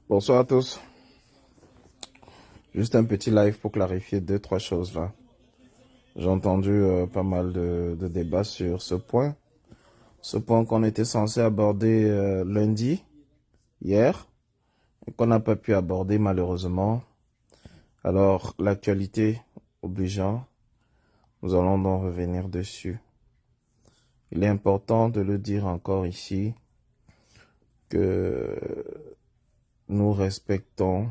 Bonsoir à tous. Juste un petit live pour clarifier deux, trois choses là. J'ai entendu pas mal de débats sur ce point. Ce point qu'on était censé aborder lundi, hier, et qu'on n'a pas pu aborder malheureusement. Alors, l'actualité obligeant, nous allons donc revenir dessus. Il est important de le dire encore ici que nous respectons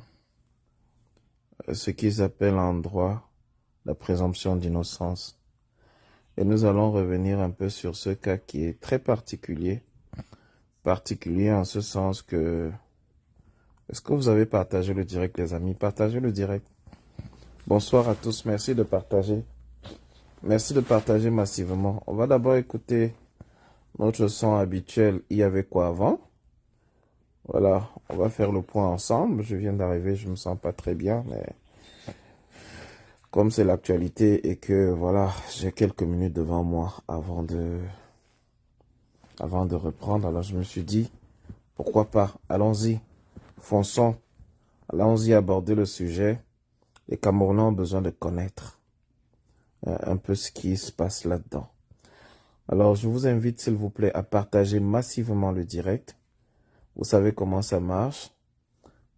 ce qu'ils appellent en droit la présomption d'innocence. Et nous allons revenir un peu sur ce cas qui est très particulier. Particulier en ce sens que... Est-ce que vous avez partagé le direct, les amis? Partagez le direct. Bonsoir à tous, merci de partager. Merci de partager massivement. On va d'abord écouter notre son habituel. Il y avait quoi avant? Voilà, on va faire le point ensemble. Je viens d'arriver, je me sens pas très bien, mais... Comme c'est l'actualité et que, voilà, j'ai quelques minutes devant moi avant de reprendre, alors je me suis dit, pourquoi pas, allons-y, fonçons, allons-y aborder le sujet. Les Camerounais ont besoin de connaître un peu ce qui se passe là-dedans. Alors, je vous invite, s'il vous plaît, à partager massivement le direct. Vous savez comment ça marche.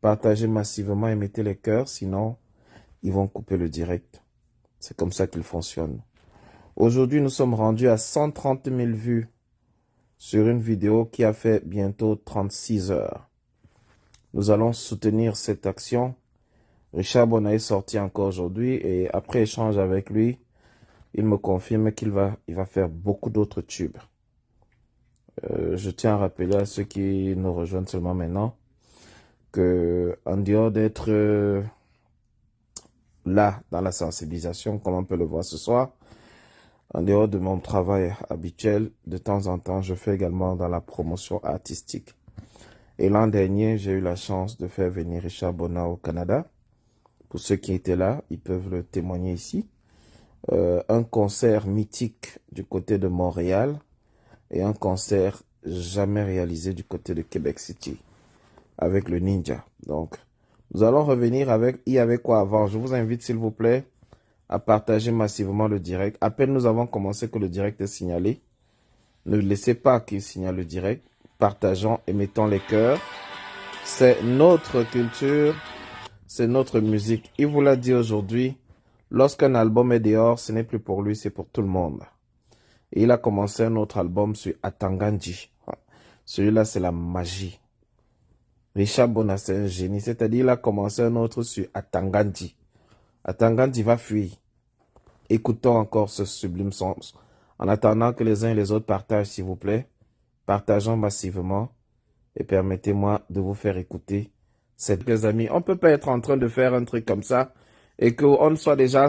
Partagez massivement et mettez les cœurs, sinon, ils vont couper le direct. C'est comme ça qu'il fonctionne. Aujourd'hui, nous sommes rendus à 130 000 vues sur une vidéo qui a fait bientôt 36 heures. Nous allons soutenir cette action. Richard Bona est sorti encore aujourd'hui et après échange avec lui, il me confirme qu'il va faire beaucoup d'autres tubes. Je tiens à rappeler à ceux qui nous rejoignent seulement maintenant que en dehors d'être là dans la sensibilisation, comme on peut le voir ce soir, en dehors de mon travail habituel, de temps en temps, je fais également dans la promotion artistique. Et l'an dernier, j'ai eu la chance de faire venir Richard Bona au Canada. Pour ceux qui étaient là, ils peuvent le témoigner ici. Un concert mythique du côté de Montréal et un concert jamais réalisé du côté de Québec City avec le Ninja. Donc, nous allons revenir avec Il y avait quoi avant. Je vous invite, s'il vous plaît, à partager massivement le direct. À peine nous avons commencé que le direct est signalé. Ne laissez pas qu'il signale le direct. Partageons et mettons les cœurs. C'est notre culture, c'est notre musique. Il vous l'a dit aujourd'hui, lorsqu'un album est dehors, ce n'est plus pour lui, c'est pour tout le monde. Et il a commencé un autre album sur Atanganji. Celui-là, c'est la magie. Richard Bona, c'est un génie. C'est-à-dire, il a commencé un autre sur Atanganji. Atanganji va fuir. Écoutons encore ce sublime son. En attendant que les uns et les autres partagent, s'il vous plaît, partageons massivement et permettez-moi de vous faire écouter cette... Les amis, on ne peut pas être en train de faire un truc comme ça et qu'on soit déjà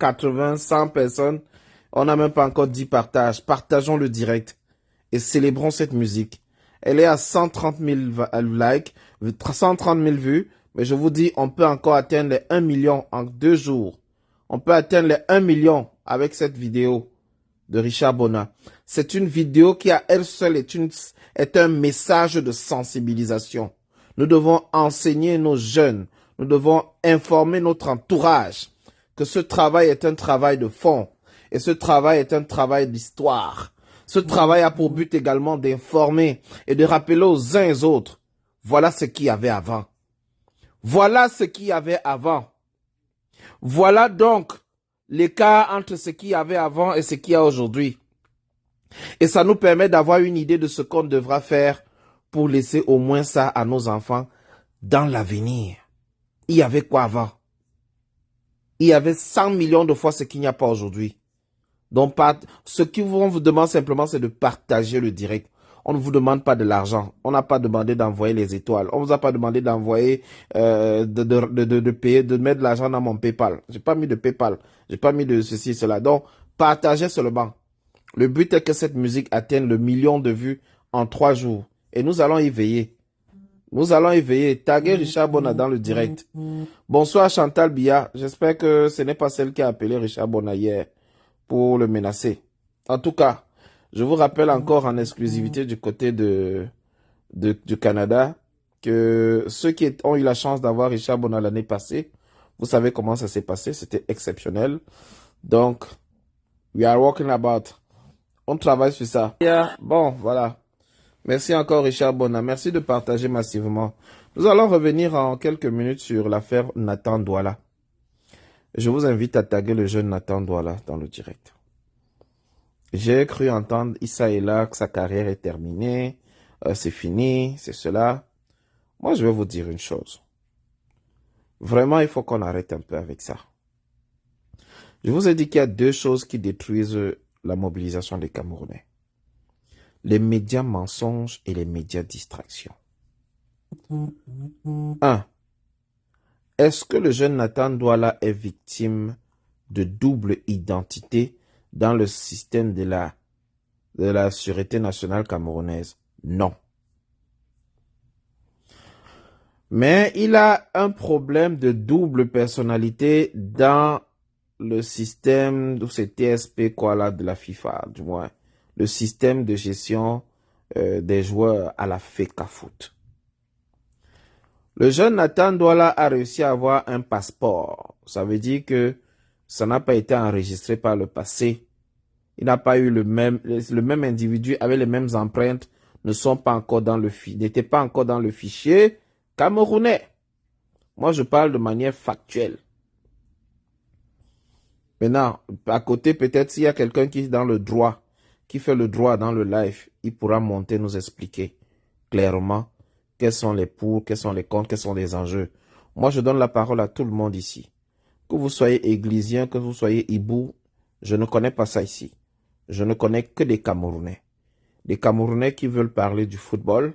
80, 100 personnes. On n'a même pas encore 10 partages. Partageons le direct et célébrons cette musique. Elle est à 130 000 likes, 130 000 vues, mais je vous dis, on peut encore atteindre les 1 million en 2 jours. On peut atteindre les 1 million avec cette vidéo de Richard Bona. C'est une vidéo qui à elle seule est un message de sensibilisation. Nous devons enseigner nos jeunes, nous devons informer notre entourage que ce travail est un travail de fond et ce travail est un travail d'histoire. Ce travail a pour but également d'informer et de rappeler aux uns et aux autres, voilà ce qu'il y avait avant. Voilà ce qu'il y avait avant. Voilà donc l'écart entre ce qu'il y avait avant et ce qu'il y a aujourd'hui. Et ça nous permet d'avoir une idée de ce qu'on devra faire pour laisser au moins ça à nos enfants dans l'avenir. Il y avait quoi avant? Il y avait 100 millions de fois ce qu'il n'y a pas aujourd'hui. Donc, ce qu'on vous demande simplement, c'est de partager le direct. On ne vous demande pas de l'argent. On n'a pas demandé d'envoyer les étoiles. On ne vous a pas demandé d'envoyer, de payer, de mettre de l'argent dans mon PayPal. J'ai pas mis de PayPal. J'ai pas mis de ceci, cela. Donc, partagez seulement. Le but est que cette musique atteigne le million de vues en 3 jours. Et nous allons y veiller. Nous allons y veiller. Taguez Richard Bona dans le direct. Bonsoir Chantal Bia. J'espère que ce n'est pas celle qui a appelé Richard Bona hier pour le menacer. En tout cas, je vous rappelle encore en exclusivité du côté du Canada que ceux qui ont eu la chance d'avoir Richard Bona l'année passée, vous savez comment ça s'est passé, c'était exceptionnel. Donc, we are working about. On travaille sur ça. Bon, voilà. Merci encore Richard Bona. Merci de partager massivement. Nous allons revenir en quelques minutes sur l'affaire Nathan Douala. Je vous invite à taguer le jeune Nathan Douala dans le direct. J'ai cru entendre Issa et là que sa carrière est terminée, c'est fini, c'est cela. Moi, je vais vous dire une chose. Vraiment, il faut qu'on arrête un peu avec ça. Je vous ai dit qu'il y a deux choses qui détruisent la mobilisation des Camerounais. Les médias mensonges et les médias distractions. 1. Est-ce que le jeune Nathan Douala est victime de double identité dans le système de la Sûreté nationale camerounaise? Non. Mais il a un problème de double personnalité dans le système de ces TSP quoi là de la FIFA, du moins le système de gestion des joueurs à la FECAFOOT. Le jeune Nathan Douala a réussi à avoir un passeport. Ça veut dire que ça n'a pas été enregistré par le passé. Il n'a pas eu le même individu avec les mêmes empreintes n'étaient pas encore dans le fichier camerounais. Moi, je parle de manière factuelle. Maintenant, à côté, peut-être s'il y a quelqu'un qui est dans le droit, qui fait le droit dans le live, il pourra monter, nous expliquer clairement quels sont les pour, quels sont les contre, quels sont les enjeux. Moi, je donne la parole à tout le monde ici. Que vous soyez églisien, que vous soyez hibou, je ne connais pas ça ici. Je ne connais que des Camerounais. Des Camerounais qui veulent parler du football.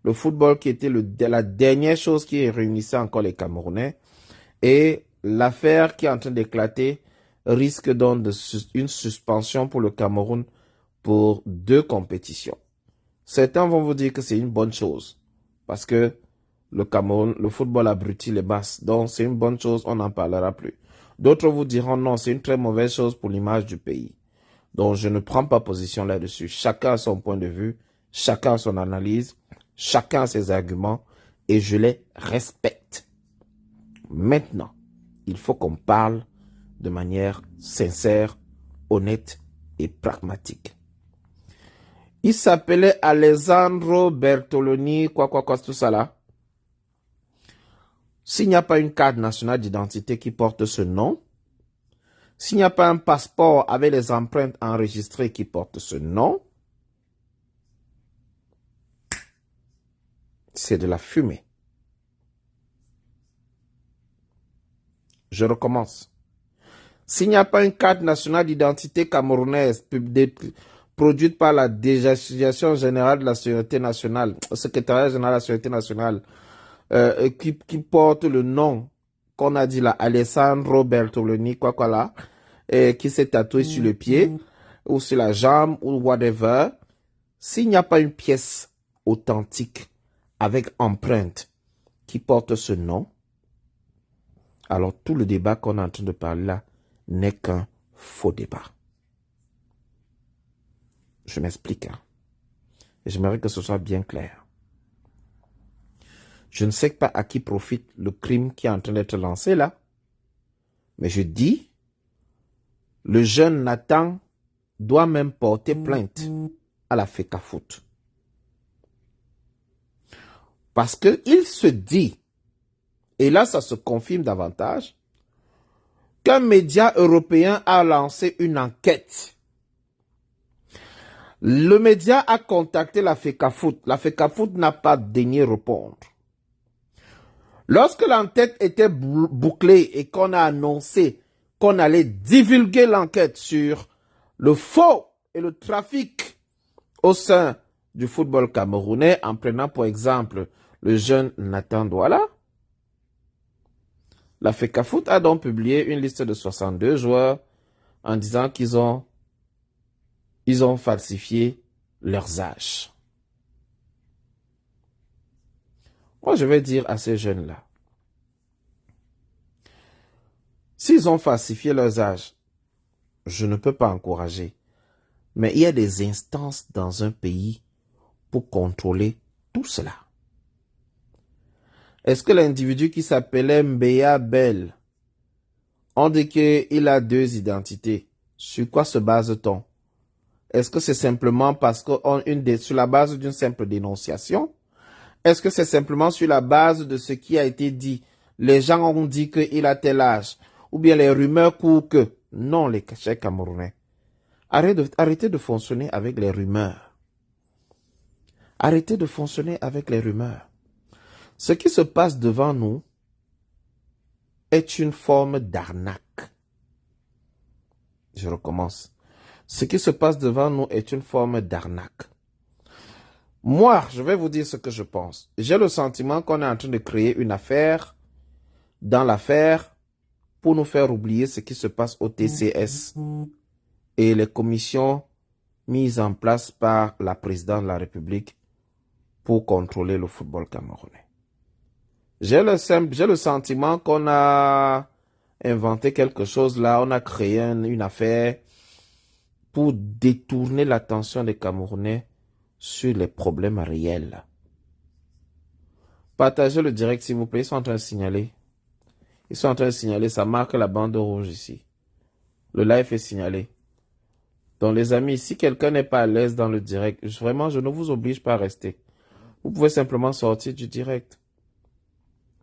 Le football qui était la dernière chose qui réunissait encore les Camerounais. Et l'affaire qui est en train d'éclater risque donc une suspension pour le Cameroun pour 2 compétitions. Certains vont vous dire que c'est une bonne chose. Parce que le Cameroun, le football abrutit les masses. Donc c'est une bonne chose, on n'en parlera plus. D'autres vous diront non, c'est une très mauvaise chose pour l'image du pays. Donc je ne prends pas position là-dessus. Chacun a son point de vue, chacun a son analyse, chacun a ses arguments et je les respecte. Maintenant, il faut qu'on parle de manière sincère, honnête et pragmatique. Il s'appelait Alessandro Bertoloni, tout ça là. S'il n'y a pas une carte nationale d'identité qui porte ce nom, s'il n'y a pas un passeport avec les empreintes enregistrées qui portent ce nom, c'est de la fumée. Je recommence. S'il n'y a pas une carte nationale d'identité camerounaise produite par la Direction générale de la Sécurité nationale, le secrétariat général de la Sécurité nationale, qui porte le nom qu'on a dit là, Alessandro Bertoloni, là, qui s'est tatoué sur le pied, ou sur la jambe, ou whatever, s'il n'y a pas une pièce authentique avec empreinte qui porte ce nom, alors tout le débat qu'on est en train de parler là n'est qu'un faux débat. Je m'explique. Hein. J'aimerais que ce soit bien clair. Je ne sais pas à qui profite le crime qui est en train d'être lancé là, mais je dis, le jeune Nathan doit même porter plainte à la FECAFOOT. Parce qu'il se dit, et là ça se confirme davantage, qu'un média européen a lancé une enquête. Le média a contacté la FECAFOOT. La FECAFOOT n'a pas daigné répondre. Lorsque l'enquête était bouclée et qu'on a annoncé qu'on allait divulguer l'enquête sur le faux et le trafic au sein du football camerounais, en prenant pour exemple le jeune Nathan Douala, la FECAFOOT a donc publié une liste de 62 joueurs en disant qu'ils ont falsifié leurs âges. Moi, je vais dire à ces jeunes-là, s'ils ont falsifié leurs âges, je ne peux pas encourager. Mais il y a des instances dans un pays pour contrôler tout cela. Est-ce que l'individu qui s'appelait Mbeya Bell, on dit qu'il a deux identités? Sur quoi se base-t-on? Est-ce que c'est simplement parce sur la base d'une simple dénonciation? Est-ce que c'est simplement sur la base de ce qui a été dit? Les gens ont dit qu'il a tel âge. Ou bien les rumeurs courent que... Non, les chers Camerounais. Arrêtez de fonctionner avec les rumeurs. Arrêtez de fonctionner avec les rumeurs. Ce qui se passe devant nous est une forme d'arnaque. Je recommence. Ce qui se passe devant nous est une forme d'arnaque. Moi, je vais vous dire ce que je pense. J'ai le sentiment qu'on est en train de créer une affaire dans l'affaire pour nous faire oublier ce qui se passe au TCS et les commissions mises en place par la présidente de la République pour contrôler le football camerounais. J'ai le sentiment qu'on a inventé quelque chose là, on a créé une affaire pour détourner l'attention des Camerounais sur les problèmes réels. Partagez le direct s'il vous plaît, ils sont en train de signaler. Ils sont en train de signaler, ça marque la bande rouge ici. Le live est signalé. Donc les amis, si quelqu'un n'est pas à l'aise dans le direct, vraiment je ne vous oblige pas à rester. Vous pouvez simplement sortir du direct.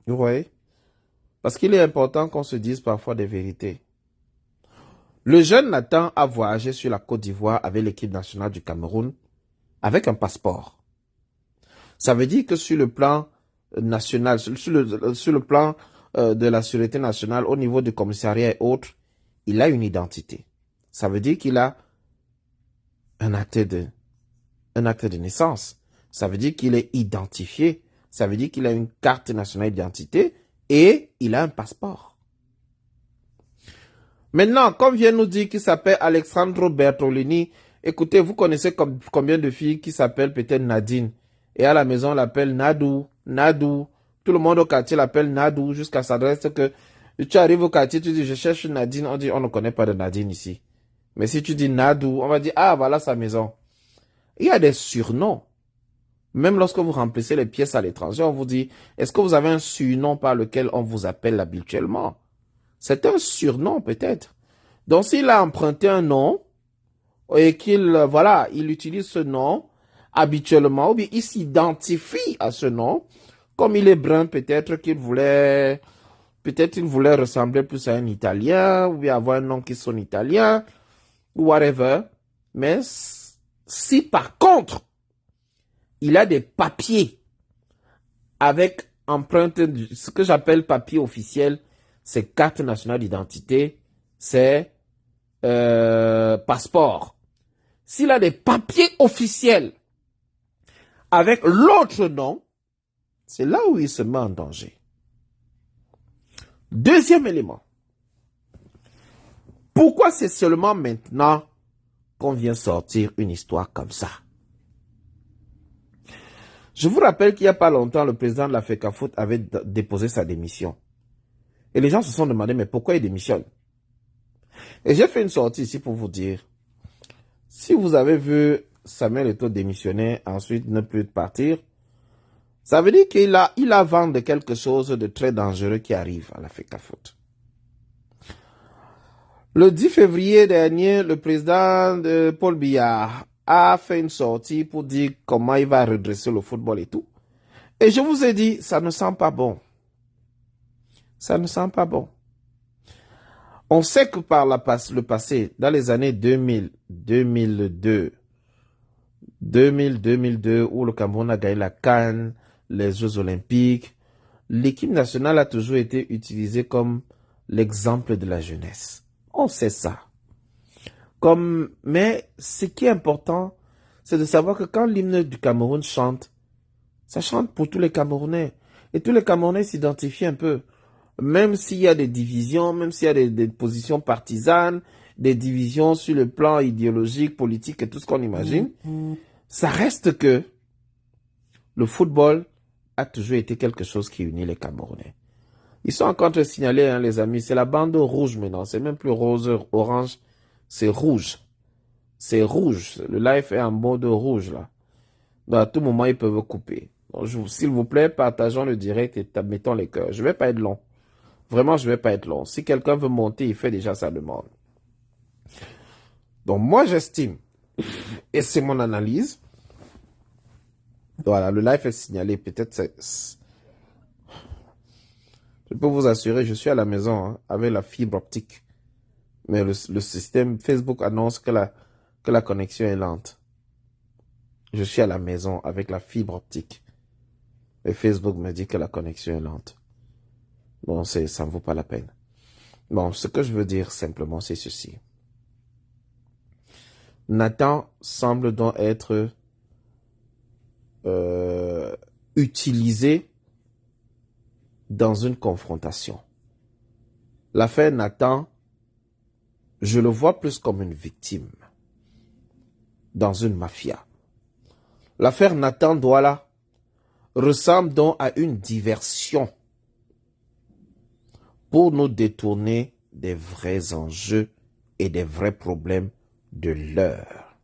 Vous voyez? Parce qu'il est important qu'on se dise parfois des vérités. Le jeune Nathan a voyagé sur la Côte d'Ivoire avec l'équipe nationale du Cameroun avec un passeport. Ça veut dire que sur le plan national, sur le plan de la sûreté nationale, au niveau du commissariat et autres, il a une identité. Ça veut dire qu'il a un acte de naissance. Ça veut dire qu'il est identifié. Ça veut dire qu'il a une carte nationale d'identité et il a un passeport. Maintenant, comme vient nous dire qu'il s'appelle Alexandro Bertolini, écoutez, vous connaissez combien de filles qui s'appellent peut-être Nadine et à la maison on l'appelle Nadou, Nadou. Tout le monde au quartier l'appelle Nadou jusqu'à s'adresser que tu arrives au quartier, tu dis je cherche Nadine, on dit on ne connaît pas de Nadine ici. Mais si tu dis Nadou, on va dire ah voilà sa maison. Il y a des surnoms. Même lorsque vous remplissez les pièces à l'étranger, on vous dit est-ce que vous avez un surnom par lequel on vous appelle habituellement? C'est un surnom peut-être. Donc s'il a emprunté un nom et il utilise ce nom habituellement, ou bien il s'identifie à ce nom, comme il est brun, peut-être il voulait ressembler plus à un Italien, ou bien avoir un nom qui sonne italien, ou whatever. Mais si par contre, il a des papiers avec empreinte, ce que j'appelle papier officiel, c'est carte nationale d'identité, c'est passeport. S'il a des papiers officiels avec l'autre nom, c'est là où il se met en danger. Deuxième élément. Pourquoi c'est seulement maintenant qu'on vient sortir une histoire comme ça? Je vous rappelle qu'il n'y a pas longtemps, le président de la FECAFOOT avait déposé sa démission. Et les gens se sont demandé, mais pourquoi il démissionne? Et j'ai fait une sortie ici pour vous dire, si vous avez vu Samuel Eto'o démissionner, ensuite ne plus partir, ça veut dire qu'il a vent de quelque chose de très dangereux qui arrive à la FECAFOOT. Le 10 février dernier, le président Paul Biya a fait une sortie pour dire comment il va redresser le football et tout. Et je vous ai dit, ça ne sent pas bon. Ça ne sent pas bon. On sait que par le passé, dans les années 2000, 2002, où le Cameroun a gagné la CAN, les Jeux Olympiques, l'équipe nationale a toujours été utilisée comme l'exemple de la jeunesse. On sait ça. Mais ce qui est important, c'est de savoir que quand l'hymne du Cameroun chante, ça chante pour tous les Camerounais. Et tous les Camerounais s'identifient un peu. Même s'il y a des divisions, même s'il y a des positions partisanes, des divisions sur le plan idéologique, politique et tout ce qu'on imagine, ça reste que le football a toujours été quelque chose qui unit les Camerounais. Ils sont encore en train de signaler, hein, les amis, c'est la bande rouge maintenant, c'est même plus rose, orange, c'est rouge. C'est rouge, le live est en mode rouge là. Donc à tout moment, ils peuvent couper. S'il vous plaît, partageons le direct et mettons les cœurs. Je ne vais pas être long. Vraiment, je ne vais pas être long. Si quelqu'un veut monter, il fait déjà sa demande. Donc, moi, j'estime, et c'est mon analyse, voilà, le live est signalé. Peut-être je peux vous assurer, je suis à la maison hein, avec la fibre optique. Mais le système Facebook annonce que la connexion est lente. Je suis à la maison avec la fibre optique. Et Facebook me dit que la connexion est lente. Bon, ça ne vaut pas la peine. Bon, ce que je veux dire simplement, c'est ceci. Nathan semble donc être utilisé dans une confrontation. L'affaire Nathan, je le vois plus comme une victime dans une mafia. L'affaire Nathan Douala ressemble donc à une diversion pour nous détourner des vrais enjeux et des vrais problèmes de l'heure.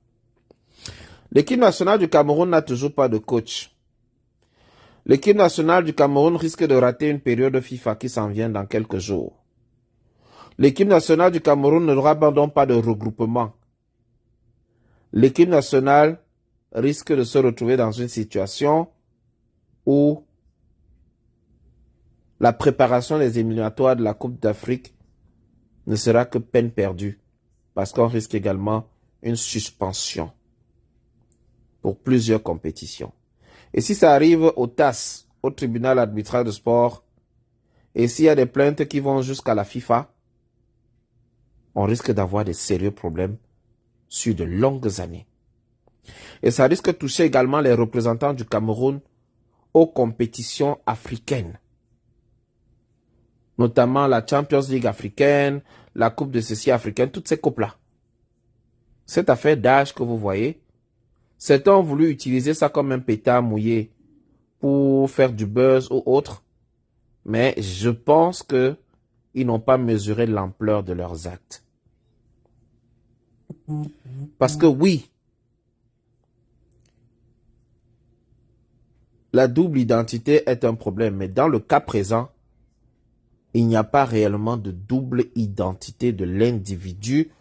L'équipe nationale du Cameroun n'a toujours pas de coach. L'équipe nationale du Cameroun risque de rater une période FIFA qui s'en vient dans quelques jours. L'équipe nationale du Cameroun n'aura donc pas de regroupement. L'équipe nationale risque de se retrouver dans une situation où la préparation des éliminatoires de la Coupe d'Afrique ne sera que peine perdue parce qu'on risque également une suspension pour plusieurs compétitions. Et si ça arrive au TAS, au tribunal arbitral de sport, et s'il y a des plaintes qui vont jusqu'à la FIFA, on risque d'avoir des sérieux problèmes sur de longues années. Et ça risque de toucher également les représentants du Cameroun aux compétitions africaines, notamment la Champions League africaine, la Coupe de ceci africaine, toutes ces coupes-là. Cette affaire d'âge que vous voyez, certains ont voulu utiliser ça comme un pétard mouillé pour faire du buzz ou autre, mais je pense qu'ils n'ont pas mesuré l'ampleur de leurs actes. Parce que oui, la double identité est un problème, mais dans le cas présent, il n'y a pas réellement de double identité de l'individu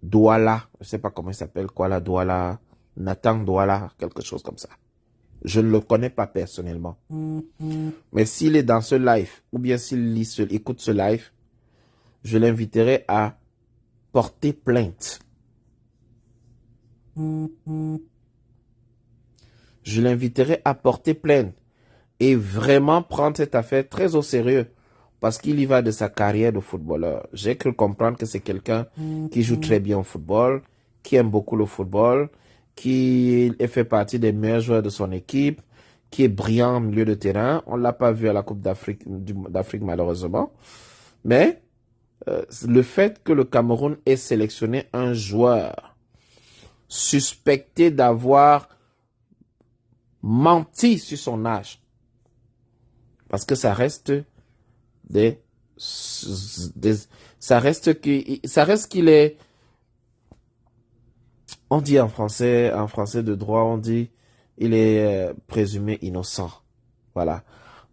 Douala, je ne sais pas comment il s'appelle, quoi, Douala, Nathan Douala, quelque chose comme ça. Je ne le connais pas personnellement. Mais s'il est dans ce live, ou bien s'il écoute ce live, je l'inviterai à porter plainte. Je l'inviterai à porter plainte et vraiment prendre cette affaire très au sérieux parce qu'il y va de sa carrière de footballeur. J'ai cru comprendre que c'est quelqu'un qui joue très bien au football, qui aime beaucoup le football, qui fait partie des meilleurs joueurs de son équipe, qui est brillant au milieu de terrain. On ne l'a pas vu à la Coupe d'Afrique malheureusement. Mais le fait que le Cameroun ait sélectionné un joueur suspecté d'avoir menti sur son âge, parce que ça reste ça reste qu'il est, on dit en français de droit, on dit il est présumé innocent. Voilà.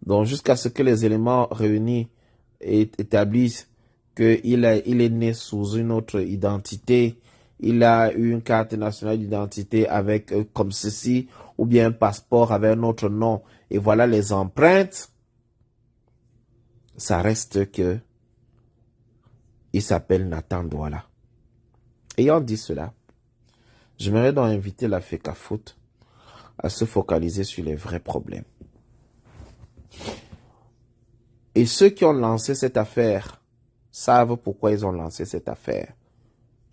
Donc jusqu'à ce que les éléments réunis établissent qu'il est né sous une autre identité, il a eu une carte nationale d'identité avec comme ceci, ou bien un passeport avec un autre nom, et voilà les empreintes, ça reste que il s'appelle Nathan Douala. Ayant dit cela, j'aimerais donc inviter la FECAFOOT à se focaliser sur les vrais problèmes. Et ceux qui ont lancé cette affaire savent pourquoi ils ont lancé cette affaire.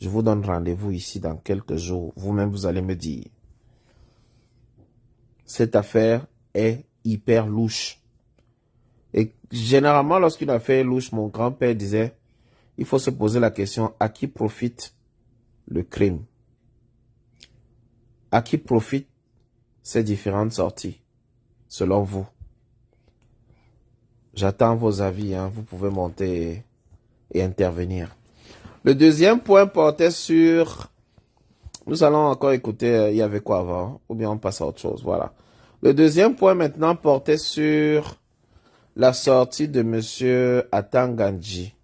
Je vous donne rendez-vous ici dans quelques jours. Vous-même, vous allez me dire. Cette affaire est hyper louche. Et généralement, lorsqu'une affaire est louche, mon grand-père disait, il faut se poser la question, à qui profite le crime? À qui profitent ces différentes sorties, selon vous? J'attends vos avis, hein. Vous pouvez monter et intervenir. Le deuxième point portait sur Nous allons encore écouter il y avait quoi avant, ou bien on passe à autre chose. Voilà. Le deuxième point maintenant portait sur la sortie de M. Atangandji,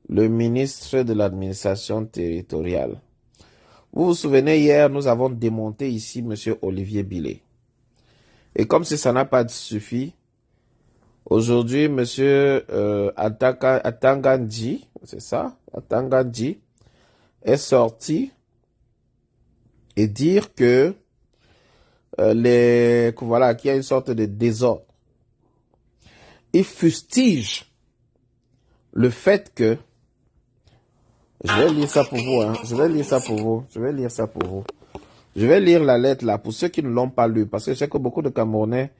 le ministre de l'administration territoriale. Vous vous souvenez, hier, nous avons démonté ici M. Olivier Billet. Et comme si ça n'a pas suffi, aujourd'hui, M. Atangandji, c'est ça, Atangandji, est sorti et dire que voilà, qu'il y a une sorte de désordre. Il fustige le fait que, je vais lire ça pour vous, hein, je vais lire ça pour vous, je vais lire ça pour vous. Je vais lire la lettre là, pour ceux qui ne l'ont pas lu, parce que je sais que beaucoup de Camerounais,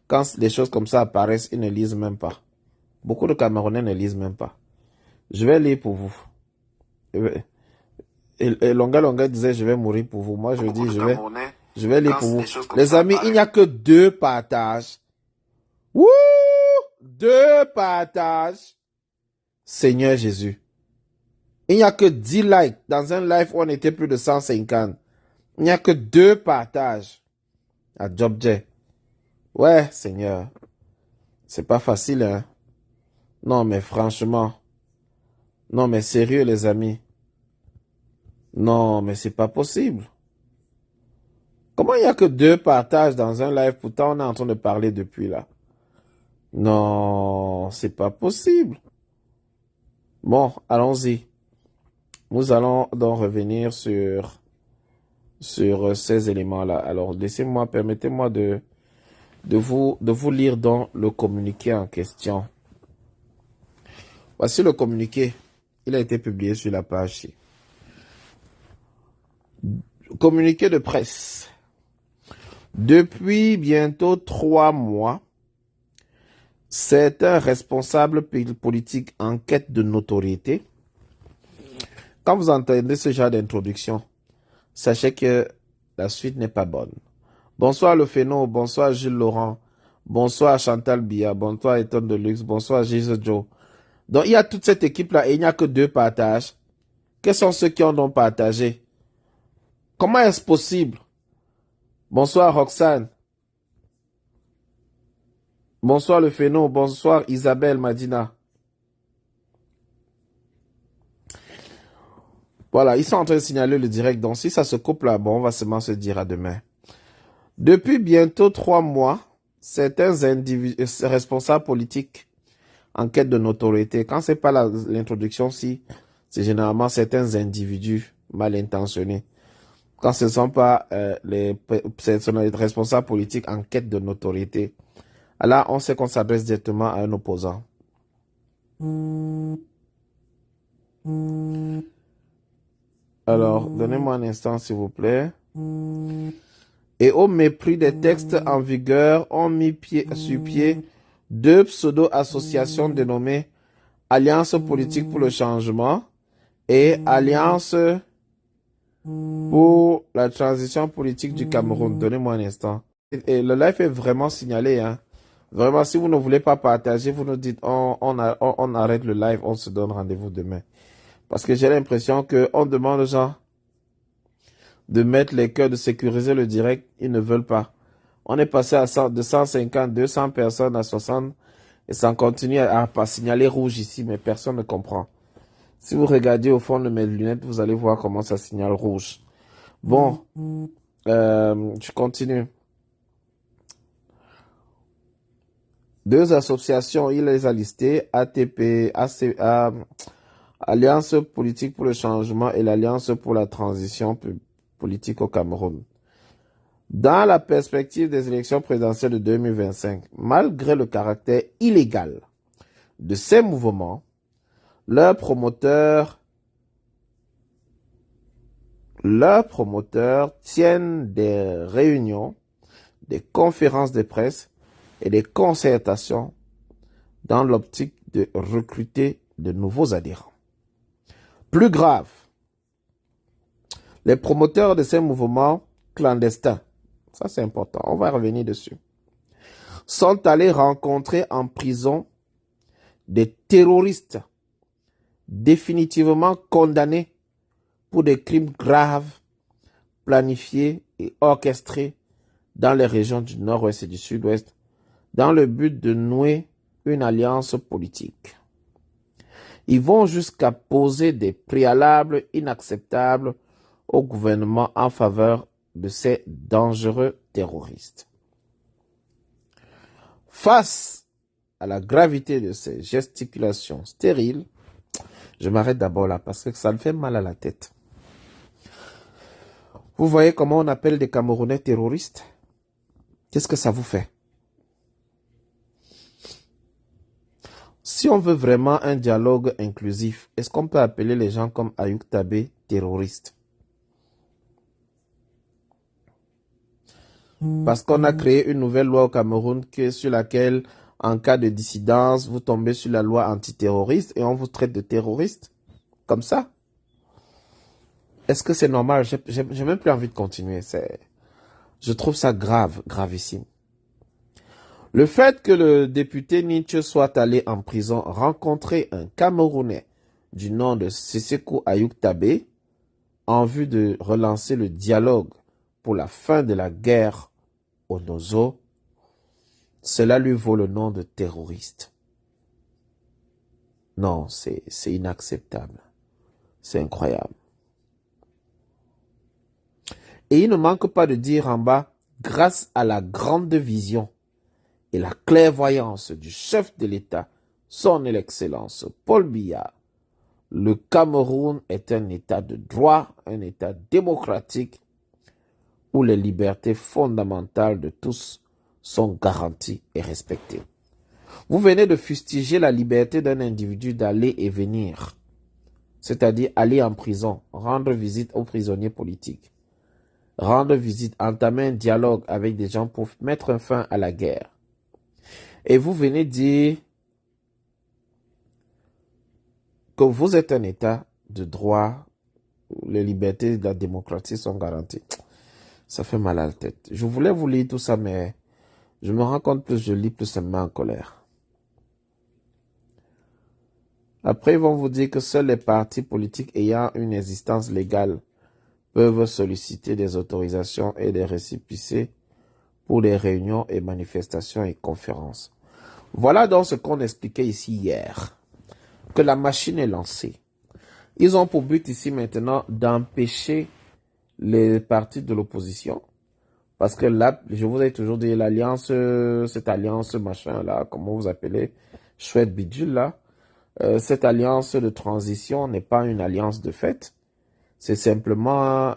quand des choses comme ça apparaissent, ils ne lisent même pas. Beaucoup de Camerounais ne lisent même pas. Je vais lire pour vous. Et Longa disait, je vais mourir pour vous. Moi, je dis, je vais lire pour vous. Les amis, il n'y a que 2 partages. Wouh! 2 partages. Seigneur Jésus. Il n'y a que 10 likes. Dans un live où on était plus de 150. Il n'y a que 2 partages. À Jobjay. Ouais, Seigneur. C'est pas facile, hein. Non, mais franchement. Non, mais sérieux, les amis. Non, mais c'est pas possible. Comment il n'y a que 2 partages dans un live? Pourtant, on est en train de parler depuis là. Non, c'est pas possible. Bon, allons-y. Nous allons donc revenir sur ces éléments-là. Alors, permettez-moi de vous lire dans le communiqué en question. Voici le communiqué. Il a été publié sur la page ici. Communiqué de presse. Depuis bientôt 3 mois, certains responsables politiques en quête de notoriété. Quand vous entendez ce genre d'introduction, sachez que la suite n'est pas bonne. Bonsoir Le Phéno, bonsoir Jules Laurent, bonsoir Chantal Bia, bonsoir Eton Deluxe, bonsoir Jesus Joe. Donc il y a toute cette équipe-là et il n'y a que 2 partages. Quels sont ceux qui ont donc partagé? Comment est-ce possible? Bonsoir Roxane. Bonsoir Le Phéno, bonsoir Isabelle Madina. Voilà, ils sont en train de signaler le direct. Donc si ça se coupe là, bon, on va seulement se dire à demain. Depuis bientôt 3 mois, certains responsables politiques en quête de notoriété, quand c'est pas l'introduction, si c'est généralement certains individus mal intentionnés. Quand ce ne sont pas les responsables politiques en quête de notoriété, alors on sait qu'on s'adresse directement à un opposant. Alors, donnez-moi un instant, s'il vous plaît. Et au mépris des textes en vigueur, on mis sur pied 2 pseudo-associations dénommées Alliance politique pour le changement et Alliance pour la transition politique du Cameroun. Donnez-moi un instant. Et le live est vraiment signalé, hein. Vraiment, si vous ne voulez pas partager, vous nous dites on arrête le live, on se donne rendez-vous demain. Parce que j'ai l'impression qu'on demande aux gens de mettre les cœurs, de sécuriser le direct. Ils ne veulent pas. On est passé de 150, 200 personnes à 60 et ça continue à signaler rouge ici, mais personne ne comprend. Si vous regardez au fond de mes lunettes, vous allez voir comment ça signale rouge. Bon, je continue. 2 associations, il les a listées, ATP, Alliance politique pour le changement et l'Alliance pour la transition politique au Cameroun. Dans la perspective des élections présidentielles de 2025, malgré le caractère illégal de ces mouvements, leurs promoteurs tiennent des réunions, des conférences de presse et des concertations dans l'optique de recruter de nouveaux adhérents. Plus grave, les promoteurs de ces mouvements clandestins, ça c'est important, on va revenir dessus, sont allés rencontrer en prison des terroristes définitivement condamnés pour des crimes graves planifiés et orchestrés dans les régions du nord-ouest et du sud-ouest dans le but de nouer une alliance politique. Ils vont jusqu'à poser des préalables inacceptables au gouvernement en faveur de ces dangereux terroristes. Face à la gravité de ces gesticulations stériles, je m'arrête d'abord là parce que ça me fait mal à la tête. Vous voyez comment on appelle des Camerounais terroristes? Qu'est-ce que ça vous fait? Si on veut vraiment un dialogue inclusif, est-ce qu'on peut appeler les gens comme Ayoub Tabé terroristes? Parce qu'on a créé une nouvelle loi au Cameroun sur laquelle, en cas de dissidence, vous tombez sur la loi antiterroriste et on vous traite de terroriste comme ça. Est-ce que c'est normal? J'ai même plus envie de continuer. Je trouve ça grave, gravissime. Le fait que le député Nietzsche soit allé en prison rencontrer un Camerounais du nom de Sésékou Ayoub Tabé en vue de relancer le dialogue pour la fin de la guerre au Nozo, cela lui vaut le nom de terroriste. Non, c'est inacceptable. C'est incroyable. Et il ne manque pas de dire en bas, grâce à la grande vision et la clairvoyance du chef de l'État, son Excellence Paul Biya, le Cameroun est un État de droit, un État démocratique où les libertés fondamentales de tous sont garanties et respectées. Vous venez de fustiger la liberté d'un individu d'aller et venir, c'est-à-dire aller en prison, rendre visite aux prisonniers politiques, rendre visite, entamer un dialogue avec des gens pour mettre un fin à la guerre. Et vous venez dire que vous êtes un État de droit où les libertés de la démocratie sont garanties. Ça fait mal à la tête. Je voulais vous lire tout ça, mais je me rends compte, plus je lis, plus ça me met en colère. Après, ils vont vous dire que seuls les partis politiques ayant une existence légale peuvent solliciter des autorisations et des récépissés pour les réunions et manifestations et conférences. Voilà donc ce qu'on expliquait ici hier, que la machine est lancée. Ils ont pour but ici maintenant d'empêcher les partis de l'opposition, parce que là, je vous ai toujours dit, l'alliance, cette alliance machin là, comment vous appelez, chouette bidule là, cette alliance de transition n'est pas une alliance de fait, c'est simplement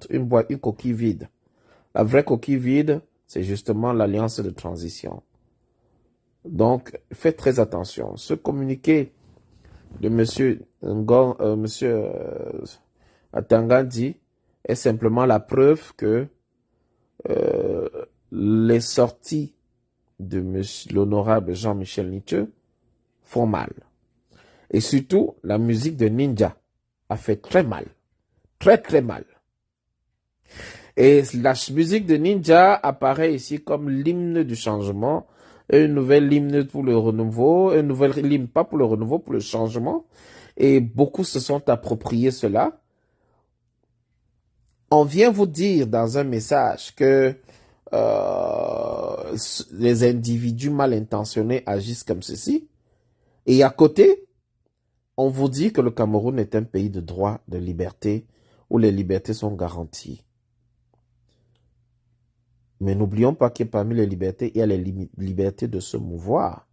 une coquille vide. La vraie coquille vide, c'est justement l'alliance de transition. Donc, faites très attention. Ce communiqué de monsieur Atangandi est simplement la preuve que les sorties de l'honorable Jean-Michel Nietzsche font mal. Et surtout, la musique de Ninja a fait très mal. Très, très mal. Et la musique de Ninja apparaît ici comme l'hymne du changement, une nouvelle hymne pour le renouveau, une nouvelle hymne pas pour le renouveau, pour le changement. Et beaucoup se sont appropriés cela. On vient vous dire dans un message que les individus mal intentionnés agissent comme ceci. Et à côté, on vous dit que le Cameroun est un pays de droit, de liberté, où les libertés sont garanties. Mais n'oublions pas que parmi les libertés, il y a les libertés de se mouvoir,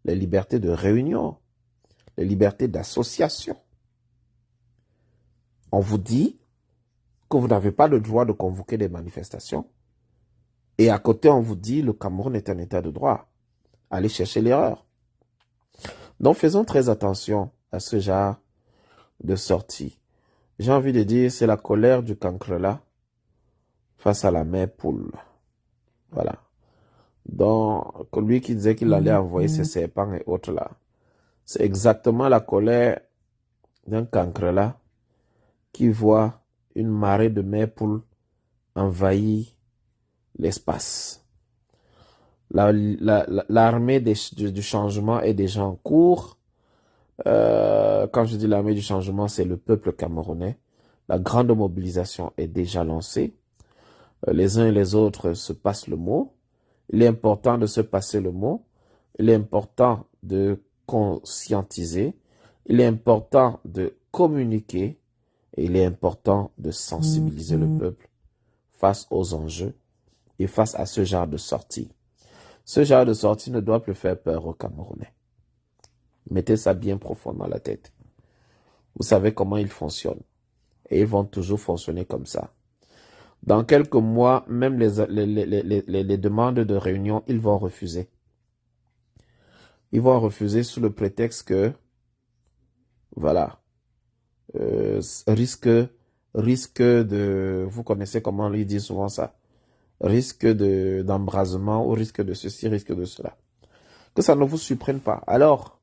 les libertés de réunion, les libertés d'association. On vous dit que vous n'avez pas le droit de convoquer des manifestations. Et à côté, on vous dit que le Cameroun est un État de droit. Allez chercher l'erreur. Donc, faisons très attention à ce genre de sortie. J'ai envie de dire, c'est la colère du cancrelat face à la mère poule. Voilà. Donc, lui qui disait qu'il allait envoyer ses serpents et autres là, c'est exactement la colère d'un cancrelat qui voit une marée de mère poule envahir l'espace. L'armée du changement est déjà en cours. Quand je dis l'armée du changement, c'est le peuple camerounais. La grande mobilisation est déjà lancée. Les uns et les autres se passent le mot. Il est important de se passer le mot. Il est important de conscientiser. Il est important de communiquer. Et il est important de sensibiliser le peuple face aux enjeux et face à ce genre de sortie. Ce genre de sortie ne doit plus faire peur aux Camerounais. Mettez ça bien profond dans la tête. Vous savez comment ils fonctionnent. Et ils vont toujours fonctionner comme ça. Dans quelques mois, même les demandes de réunion, ils vont refuser. Ils vont refuser sous le prétexte que, voilà, risque de, vous connaissez comment ils disent souvent ça, risque d'embrasement ou risque de ceci, risque de cela. Que ça ne vous surprenne pas. Alors,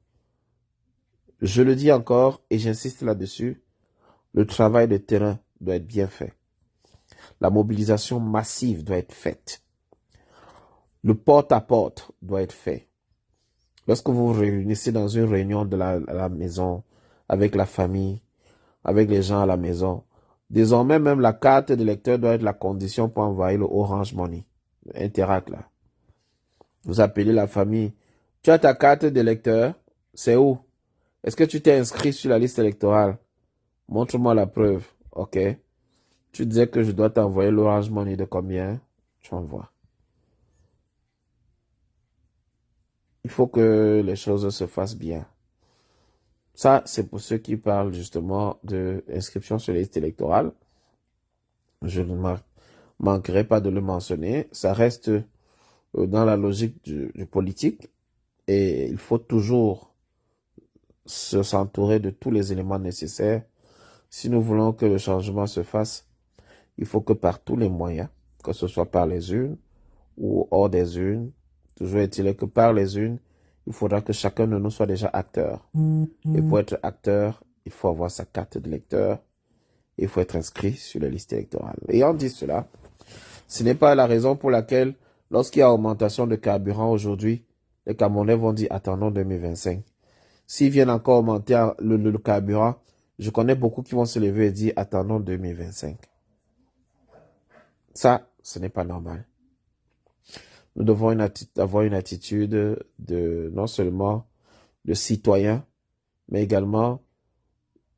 je le dis encore et j'insiste là-dessus, le travail de terrain doit être bien fait. La mobilisation massive doit être faite. Le porte-à-porte doit être fait. Lorsque vous vous réunissez dans une réunion de la maison, avec la famille, avec les gens à la maison, désormais même la carte d'électeur doit être la condition pour envoyer le Orange Money. Interact là. Vous appelez la famille. Tu as ta carte d'électeur? C'est où? Est-ce que tu t'es inscrit sur la liste électorale? Montre-moi la preuve. Ok. Tu disais que je dois t'envoyer l'Orange Money de combien? Tu envoies. Il faut que les choses se fassent bien. Ça, c'est pour ceux qui parlent justement de inscription sur la liste électorale. Je ne manquerai pas de le mentionner. Ça reste dans la logique du politique et il faut toujours s'entourer de tous les éléments nécessaires. Si nous voulons que le changement se fasse, il faut que par tous les moyens, que ce soit par les urnes ou hors des urnes, toujours est-il que par les urnes, il faudra que chacun de nous soit déjà acteur. Et pour être acteur, il faut avoir sa carte d'électeur. Il faut être inscrit sur la liste électorale. Ayant dit cela, ce n'est pas la raison pour laquelle, lorsqu'il y a augmentation de carburant aujourd'hui, les Camerounais vont dire attendons 2025. S'ils viennent encore augmenter le carburant, je connais beaucoup qui vont se lever et dire attendons 2025. Ça, ce n'est pas normal. Nous devons avoir une attitude de non seulement de citoyen, mais également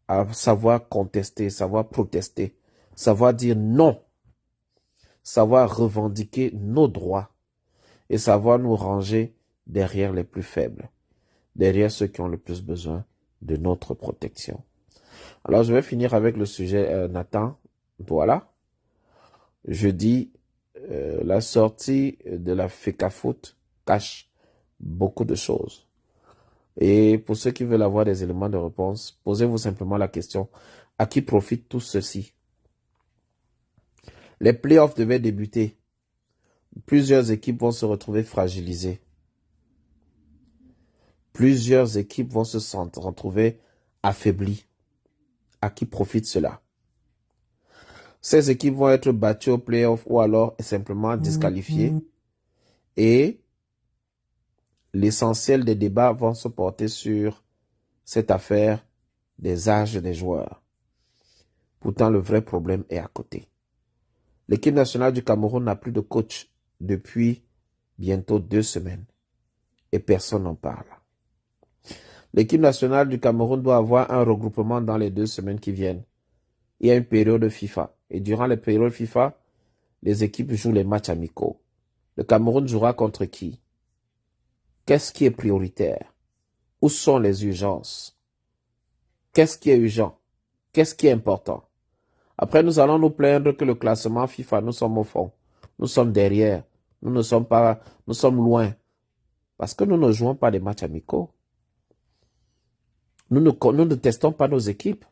à savoir contester, savoir protester, savoir dire non, savoir revendiquer nos droits et savoir nous ranger derrière les plus faibles, derrière ceux qui ont le plus besoin de notre protection. Alors, je vais finir avec le sujet Nathan. Voilà. Je dis, la sortie de la FECAFOOT cache beaucoup de choses. Et pour ceux qui veulent avoir des éléments de réponse, posez-vous simplement la question, à qui profite tout ceci? Les playoffs devaient débuter. Plusieurs équipes vont se retrouver fragilisées. Plusieurs équipes vont se retrouver affaiblies. À qui profite cela? Ces équipes vont être battues au playoff ou alors simplement disqualifiées. Et l'essentiel des débats vont se porter sur cette affaire des âges des joueurs. Pourtant, le vrai problème est à côté. L'équipe nationale du Cameroun n'a plus de coach depuis bientôt 2 semaines. Et personne n'en parle. L'équipe nationale du Cameroun doit avoir un regroupement dans les 2 semaines qui viennent. Il y a une période FIFA. Et durant les périodes FIFA, les équipes jouent les matchs amicaux. Le Cameroun jouera contre qui? Qu'est-ce qui est prioritaire? Où sont les urgences? Qu'est-ce qui est urgent? Qu'est-ce qui est important? Après, nous allons nous plaindre que le classement FIFA, nous sommes au fond. Nous sommes derrière. Nous ne sommes pas, nous sommes loin. Parce que nous ne jouons pas des matchs amicaux. Nous ne testons pas nos équipes.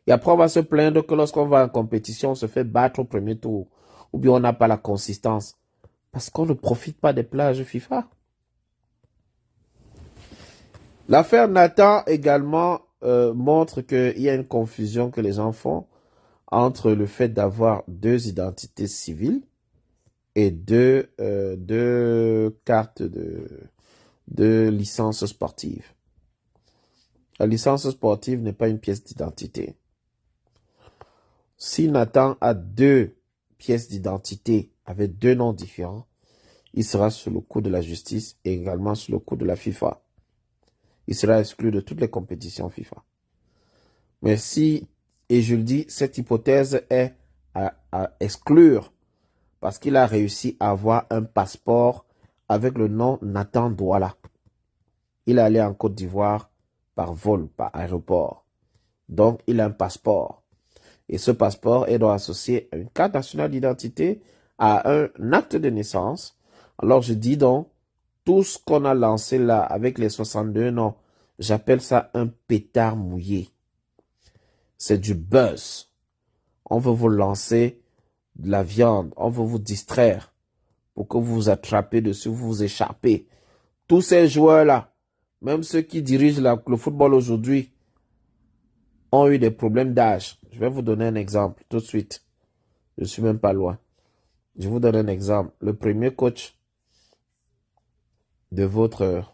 Et après, on va se plaindre que lorsqu'on va en compétition, on se fait battre au premier tour. Ou bien on n'a pas la consistance. Parce qu'on ne profite pas des plages FIFA. L'affaire Nathan également montre qu'il y a une confusion que les gens font entre le fait d'avoir 2 identités civiles et 2 cartes de licence sportive. La licence sportive n'est pas une pièce d'identité. Si Nathan a 2 pièces d'identité avec 2 noms différents, il sera sous le coup de la justice et également sous le coup de la FIFA. Il sera exclu de toutes les compétitions FIFA. Mais si, et je le dis, cette hypothèse est à exclure parce qu'il a réussi à avoir un passeport avec le nom Nathan Douala. Il est allé en Côte d'Ivoire par vol, par aéroport. Donc, il a un passeport. Et ce passeport est donc associé à une carte nationale d'identité, à un acte de naissance. Alors, je dis donc, tout ce qu'on a lancé là avec les 62 noms, j'appelle ça un pétard mouillé. C'est du buzz. On veut vous lancer de la viande. On veut vous distraire pour que vous vous attrapez dessus, vous vous échappez. Tous ces joueurs-là, même ceux qui dirigent le football aujourd'hui, ont eu des problèmes d'âge. Je vais vous donner un exemple tout de suite. Je ne suis même pas loin. Je vous donne un exemple. Le premier coach de votre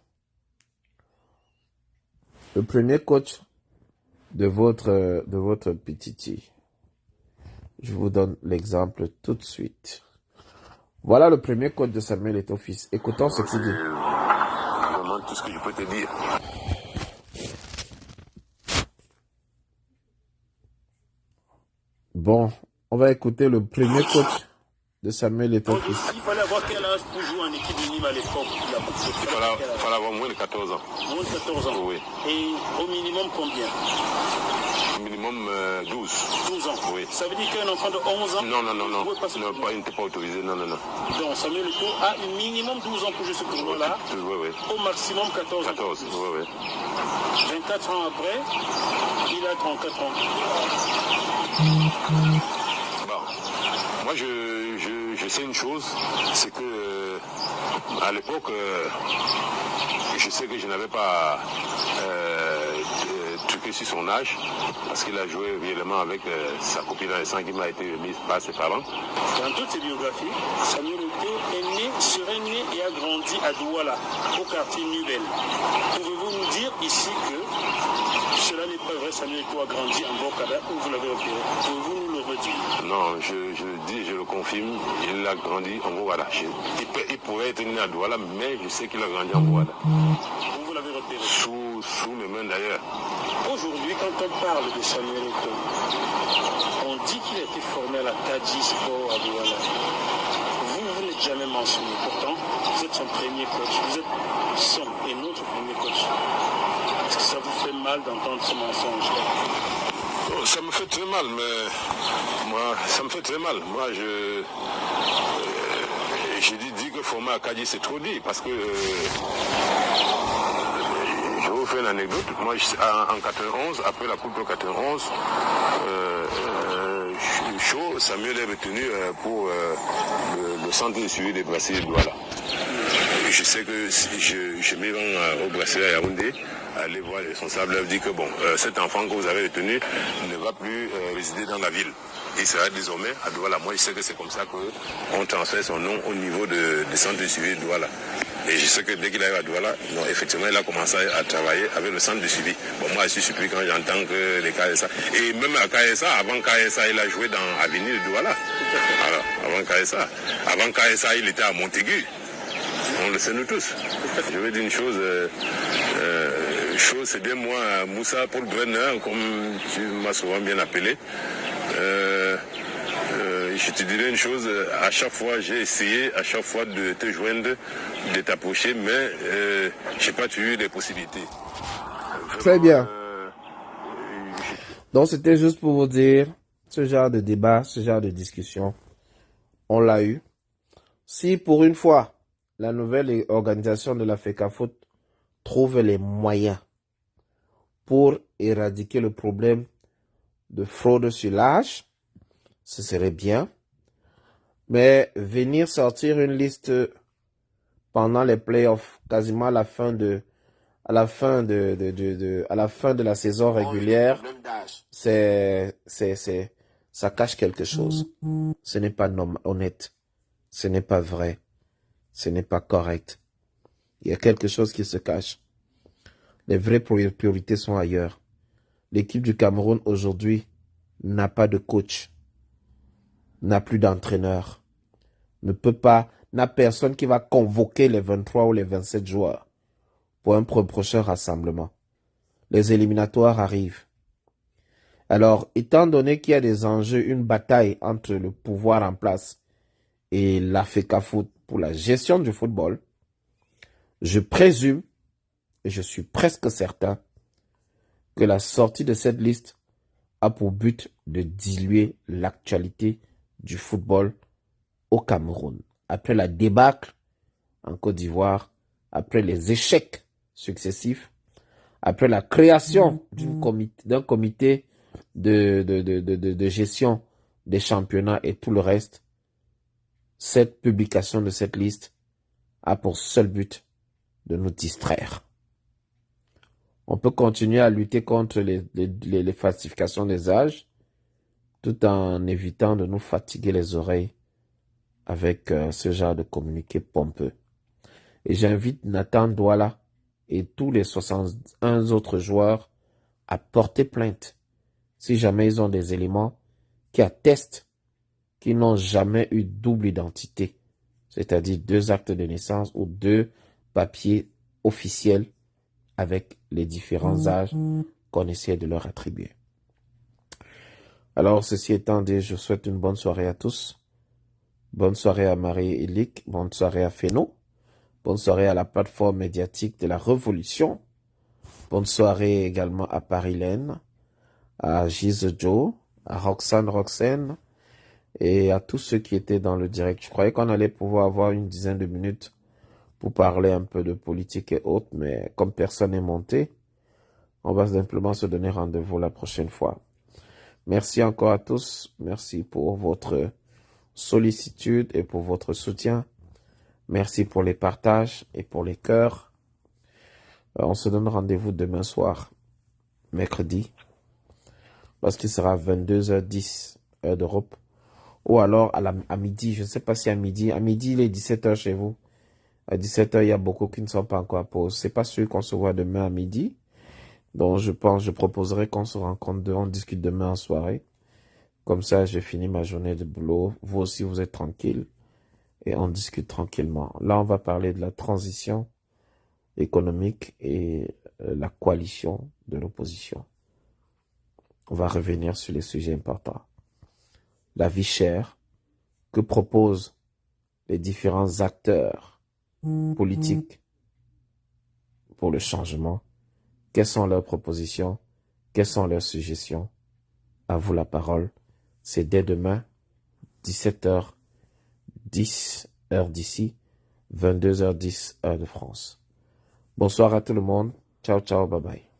petiti. Je vous donne l'exemple tout de suite. Voilà le premier coach de Samuel Eto'o-Fils. Écoutons ce qu'il dit. Vraiment tout ce que je peux te dire. Bon, on va écouter le premier coach de Samuel Eto'o-Fils. Il fallait avoir quel âge pour jouer en équipe de Nîmes à l'époque? Il fallait avoir moins de 14 ans. Moins de 14 ans? Oui. Et au minimum combien? Minimum 12. 12 ans? Oui. Ça veut dire qu'un enfant de 11 ans? Non. Il n'était pas autorisé, non. Donc Samuel Eto'o a un minimum 12 ans pour jouer ce football-là? Oui. Au maximum 14 ans? 14, oui. 24 ans après, il a 34 ans. Bon. Moi, je sais une chose, c'est que à l'époque, je sais que je n'avais pas truqué sur son âge, parce qu'il a joué violemment avec sa copine adolescente qui m'a été mise par ses parents. Dans toutes ses biographies, Samuel Eto'o serait né et a grandi à Douala, au quartier Nubel. Pouvez-vous nous dire ici que cela n'est pas vrai, Samuel Eto'o a grandi en Bokada ou vous l'avez repéré? Pouvez-vous nous le redire? Non, je le dis, je le confirme, il a grandi en Bokada. Il pourrait être né à Douala, mais je sais qu'il a grandi en Bokada. Vous l'avez repéré? Sous mes mains d'ailleurs. Aujourd'hui, quand on parle de Samuel Eto'o, on dit qu'il a été formé à la Tadji Sport à Douala. Vous n'êtes jamais mentionné. Pourtant, vous êtes son premier coach. Vous êtes son et notre premier coach. Est-ce que ça vous fait mal d'entendre ce mensonge? Ça me fait très mal, mais moi, ça me fait très mal. Moi, j'ai dit que former à Kadi, c'est trop dit, parce que je vous fais une anecdote. Moi, en 91, après la Coupe de 91, chaud, Samuel est retenu pour le centre de suivi des bracelets de Douala. Je sais que si je me rends au bracelet à Yaoundé, aller voir les responsables, leur dire que bon, cet enfant que vous avez retenu ne va plus résider dans la ville. Il sera désormais à Douala. Moi, je sais que c'est comme ça qu'on transfère son nom au niveau du centre de suivi de Douala. Et je sais que dès qu'il arrive à Douala, non, effectivement, il a commencé à travailler avec le centre de suivi. Bon, moi, je suis surpris quand j'entends que les KSA... Et même à KSA, avant KSA, il a joué dans l'avenue de Douala. Alors, avant KSA. Avant KSA, il était à Montaigu. On le sait nous tous. Je vais dire une chose, c'est bien moi, Moussa, pour le gouverneur, comme tu m'as souvent bien appelé. Je te dirais une chose, à chaque fois, j'ai essayé, à chaque fois de te joindre, de t'approcher, mais je n'ai pas eu les possibilités. Vraiment, très bien. Donc, c'était juste pour vous dire, ce genre de débat, ce genre de discussion, on l'a eu. Si pour une fois, la nouvelle organisation de la FECAFOOT trouve les moyens pour éradiquer le problème de fraude sur l'âge, ce serait bien. Mais venir sortir une liste pendant les playoffs, quasiment à la fin de la saison régulière, ça cache quelque chose. Ce n'est pas honnête. Ce n'est pas vrai. Ce n'est pas correct. Il y a quelque chose qui se cache. Les vraies priorités sont ailleurs. L'équipe du Cameroun aujourd'hui n'a pas de coach. n'a plus d'entraîneur, n'a personne qui va convoquer les 23 ou les 27 joueurs pour un prochain rassemblement. Les éliminatoires arrivent. Alors, étant donné qu'il y a des enjeux, une bataille entre le pouvoir en place et la FECAFOOT pour la gestion du football, je présume, et je suis presque certain, que la sortie de cette liste a pour but de diluer l'actualité du football au Cameroun. Après la débâcle en Côte d'Ivoire, après les échecs successifs, après la création d'un comité de gestion des championnats et tout le reste, cette publication de cette liste a pour seul but de nous distraire. On peut continuer à lutter contre les falsifications des âges tout en évitant de nous fatiguer les oreilles avec ce genre de communiqué pompeux. Et j'invite Nathan Douala et tous les 61 autres joueurs à porter plainte si jamais ils ont des éléments qui attestent qu'ils n'ont jamais eu double identité, c'est-à-dire 2 actes de naissance ou 2 papiers officiels avec les différents âges qu'on essaie de leur attribuer. Alors, ceci étant dit, je souhaite une bonne soirée à tous. Bonne soirée à Marie-Élique, bonne soirée à Féno, bonne soirée à la plateforme médiatique de la Révolution, bonne soirée également à Paris-Laine, à Giz Joe, à Roxane et à tous ceux qui étaient dans le direct. Je croyais qu'on allait pouvoir avoir une dizaine de minutes pour parler un peu de politique et autres, mais comme personne n'est monté, on va simplement se donner rendez-vous la prochaine fois. Merci encore à tous, merci pour votre sollicitude et pour votre soutien. Merci pour les partages et pour les cœurs. On se donne rendez-vous demain soir, mercredi, parce qu'il sera 22h10 heure d'Europe, ou alors à midi, je ne sais pas si à midi il est 17h chez vous. À 17h, il y a beaucoup qui ne sont pas encore à pause. C'est pas sûr qu'on se voit demain à midi. Donc, je proposerai qu'on se rencontre, on discute demain en soirée. Comme ça, j'ai fini ma journée de boulot. Vous aussi, vous êtes tranquille. Et on discute tranquillement. Là, on va parler de la transition économique et la coalition de l'opposition. On va revenir sur les sujets importants. La vie chère que proposent les différents acteurs politiques pour le changement. Quelles sont leurs propositions? Quelles sont leurs suggestions? À vous la parole. C'est dès demain, 17h10, heure d'ici, 22h10, heure de France. Bonsoir à tout le monde. Ciao, ciao, bye bye.